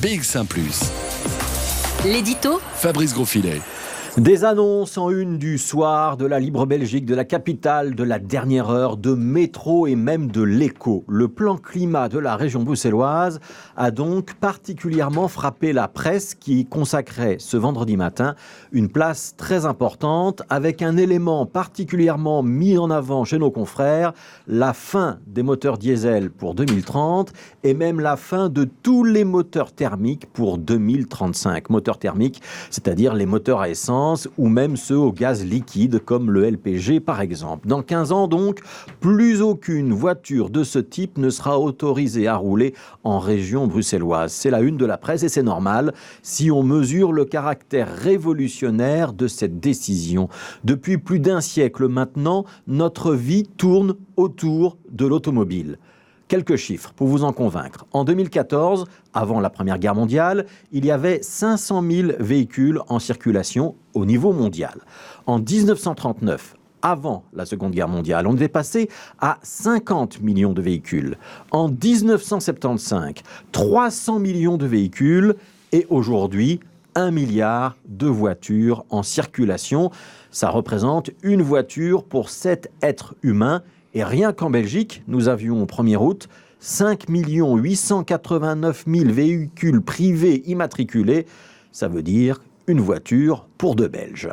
BX1 +. L'édito Fabrice Grosfilet. Des annonces en une du soir, de la Libre Belgique, de la capitale, de la dernière heure, de métro et même de l'écho. Le plan climat de la région bruxelloise a donc particulièrement frappé la presse qui consacrait ce vendredi matin une place très importante avec un élément particulièrement mis en avant chez nos confrères, la fin des moteurs diesel pour 2030 et même la fin de tous les moteurs thermiques pour 2035. Moteurs thermiques, c'est-à-dire les moteurs à essence ou même ceux au gaz liquide comme le LPG par exemple. Dans 15 ans donc, plus aucune voiture de ce type ne sera autorisée à rouler en région bruxelloise. C'est la une de la presse et c'est normal si on mesure le caractère révolutionnaire de cette décision. Depuis plus d'un siècle maintenant, notre vie tourne autour de l'automobile. Quelques chiffres pour vous en convaincre. En 2014, avant la Première Guerre mondiale, il y avait 500 000 véhicules en circulation au niveau mondial. En 1939, avant la Seconde Guerre mondiale, on était passé à 50 millions de véhicules. En 1975, 300 millions de véhicules et aujourd'hui, 1 milliard de voitures en circulation. Ça représente une voiture pour 7 êtres humains. Et rien qu'en Belgique, nous avions au 1er août 5 889 000 véhicules privés immatriculés. Ça veut dire une voiture pour 2 Belges.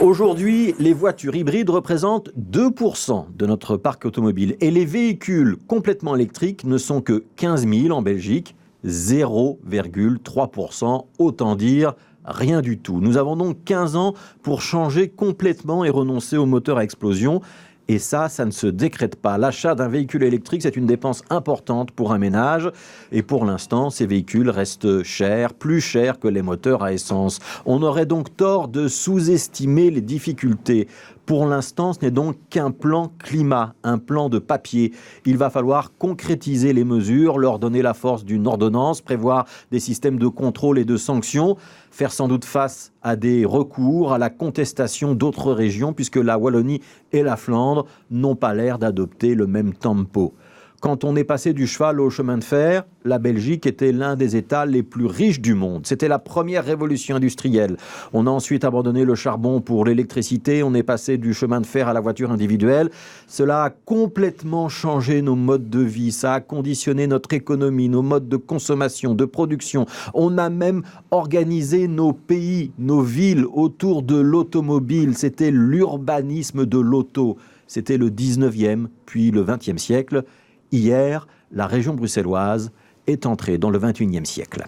Aujourd'hui, les voitures hybrides représentent 2% de notre parc automobile. Et les véhicules complètement électriques ne sont que 15 000 en Belgique, 0,3%. Autant dire rien du tout. Nous avons donc 15 ans pour changer complètement et renoncer aux moteurs à explosion. Et ça ne se décrète pas. L'achat d'un véhicule électrique, c'est une dépense importante pour un ménage. Et pour l'instant, ces véhicules restent chers, plus chers que les moteurs à essence. On aurait donc tort de sous-estimer les difficultés. Pour l'instant, ce n'est donc qu'un plan climat, un plan de papier. Il va falloir concrétiser les mesures, leur donner la force d'une ordonnance, prévoir des systèmes de contrôle et de sanctions, faire sans doute face à des recours, à la contestation d'autres régions, puisque la Wallonie et la Flandre n'ont pas l'air d'adopter le même tempo. Quand on est passé du cheval au chemin de fer, la Belgique était l'un des États les plus riches du monde. C'était la première révolution industrielle. On a ensuite abandonné le charbon pour l'électricité. On est passé du chemin de fer à la voiture individuelle. Cela a complètement changé nos modes de vie. Ça a conditionné notre économie, nos modes de consommation, de production. On a même organisé nos pays, nos villes autour de l'automobile. C'était l'urbanisme de l'auto. C'était le 19e, puis le 20e siècle. Hier, la région bruxelloise est entrée dans le 21e siècle.